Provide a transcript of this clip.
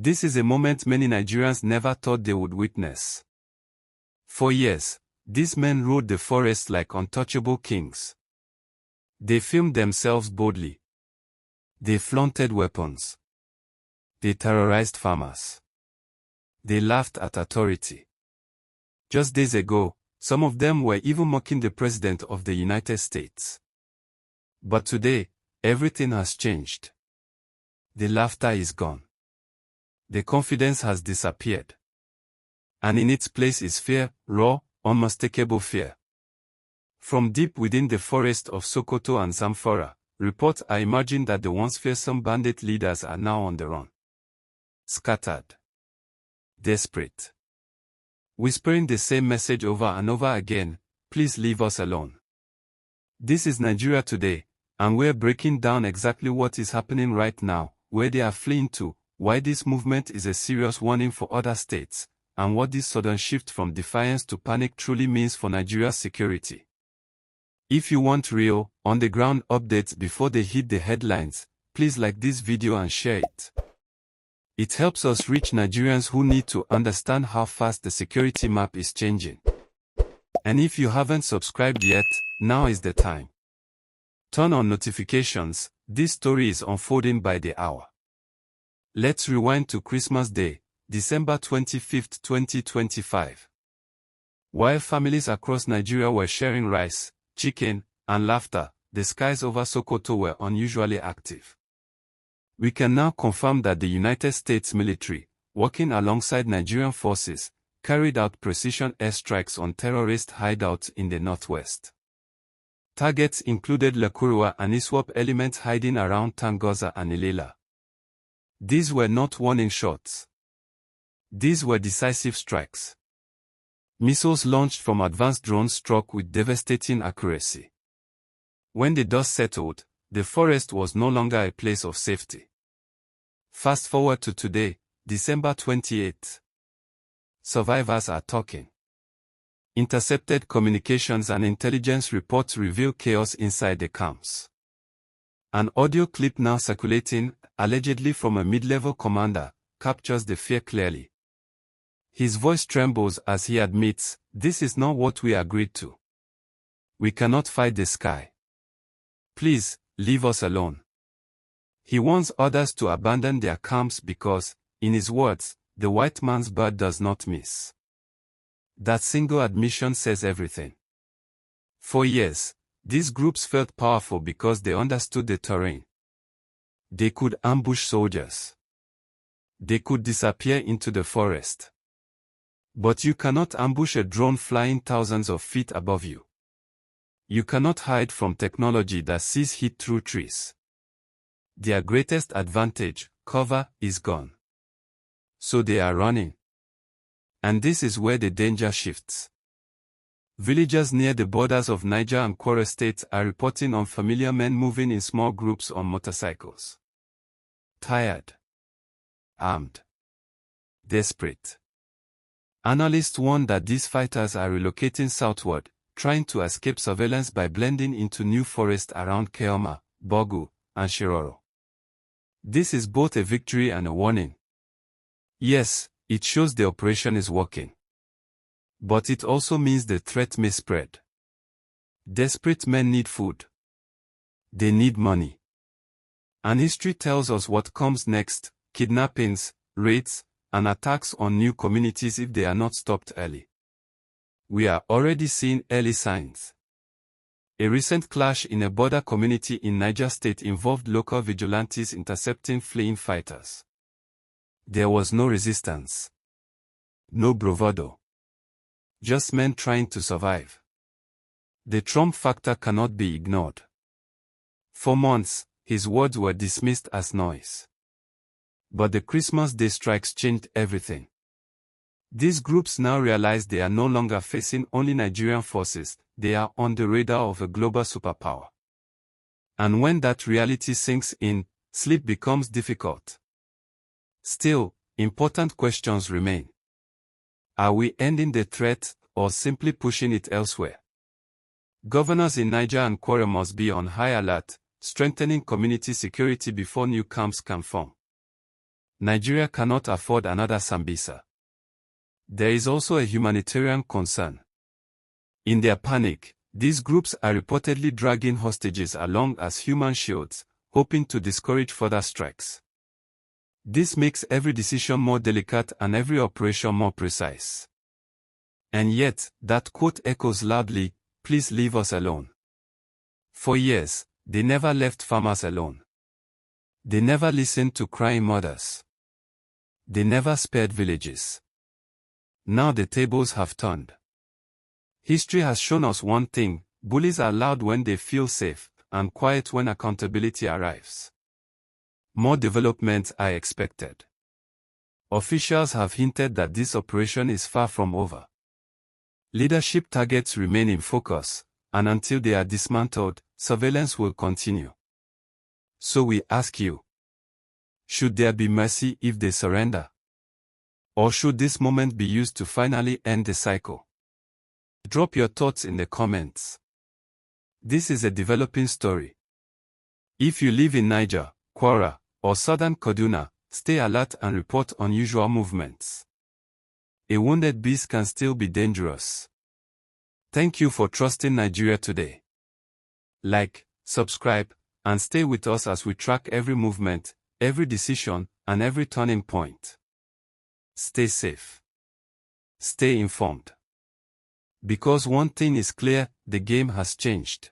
This is a moment many Nigerians never thought they would witness. For years, these men ruled the forest like untouchable kings. They filmed themselves boldly. They flaunted weapons. They terrorized farmers. They laughed at authority. Just days ago, some of them were even mocking the President of the United States. But today, everything has changed. The laughter is gone. The confidence has disappeared. And in its place is fear, raw, unmistakable fear. From deep within the forest of Sokoto and Zamfara, reports are emerging that the once fearsome bandit leaders are now on the run. Scattered. Desperate. Whispering the same message over and over again, please leave us alone. This is Nigeria today, and we're breaking down exactly what is happening right now, where they are fleeing to, why this movement is a serious warning for other states, and what this sudden shift from defiance to panic truly means for Nigeria's security. If you want real, on-the-ground updates before they hit the headlines, please like this video and share it. It helps us reach Nigerians who need to understand how fast the security map is changing. And if you haven't subscribed yet, now is the time. Turn on notifications, this story is unfolding by the hour. Let's rewind to Christmas Day, December 25, 2025. While families across Nigeria were sharing rice, chicken, and laughter, the skies over Sokoto were unusually active. We can now confirm that the United States military, working alongside Nigerian forces, carried out precision airstrikes on terrorist hideouts in the northwest. Targets included Lakurua and ISWAP elements hiding around Tangoza and Ilela. These were not warning shots. These were decisive strikes. Missiles launched from advanced drones struck with devastating accuracy. When the dust settled, the forest was no longer a place of safety. Fast forward to today, December 28. Survivors are talking. Intercepted communications and intelligence reports reveal chaos inside the camps. An audio clip now circulating, allegedly from a mid-level commander, captures the fear clearly. His voice trembles as he admits, "This is not what we agreed to. We cannot fight the sky. Please, leave us alone." He wants others to abandon their camps because, in his words, the white man's bird does not miss. That single admission says everything. For years, these groups felt powerful because they understood the terrain. They could ambush soldiers. They could disappear into the forest. But you cannot ambush a drone flying thousands of feet above you. You cannot hide from technology that sees heat through trees. Their greatest advantage, cover, is gone. So they are running. And this is where the danger shifts. Villagers near the borders of Niger and Kwara States are reporting unfamiliar men moving in small groups on motorcycles. Tired. Armed. Desperate. Analysts warn that these fighters are relocating southward, trying to escape surveillance by blending into new forests around Keoma, Bogu, and Shiroro. This is both a victory and a warning. Yes, it shows the operation is working. But it also means the threat may spread. Desperate men need food. They need money. And history tells us what comes next: kidnappings, raids, and attacks on new communities if they are not stopped early. We are already seeing early signs. A recent clash in a border community in Niger State involved local vigilantes intercepting fleeing fighters. There was no resistance. No bravado. Just men trying to survive. The Trump factor cannot be ignored. For months, his words were dismissed as noise. But the Christmas Day strikes changed everything. These groups now realize they are no longer facing only Nigerian forces, they are on the radar of a global superpower. And when that reality sinks in, sleep becomes difficult. Still, important questions remain. Are we ending the threat, or simply pushing it elsewhere? Governors in Niger and Kwara must be on high alert, strengthening community security before new camps can form. Nigeria cannot afford another Sambisa. There is also a humanitarian concern. In their panic, these groups are reportedly dragging hostages along as human shields, hoping to discourage further strikes. This makes every decision more delicate and every operation more precise. And yet, that quote echoes loudly, "Please leave us alone." For years, they never left farmers alone. They never listened to crying mothers. They never spared villages. Now the tables have turned. History has shown us one thing: bullies are loud when they feel safe, and quiet when accountability arrives. More developments are expected. Officials have hinted that this operation is far from over. Leadership targets remain in focus, and until they are dismantled, surveillance will continue. So we ask you, should there be mercy if they surrender? Or should this moment be used to finally end the cycle? Drop your thoughts in the comments. This is a developing story. If you live in Niger, Kwara, or southern Kaduna, stay alert and report unusual movements. A wounded beast can still be dangerous. Thank you for trusting Nigeria today. Like, subscribe, and stay with us as we track every movement, every decision, and every turning point. Stay safe. Stay informed. Because one thing is clear: the game has changed.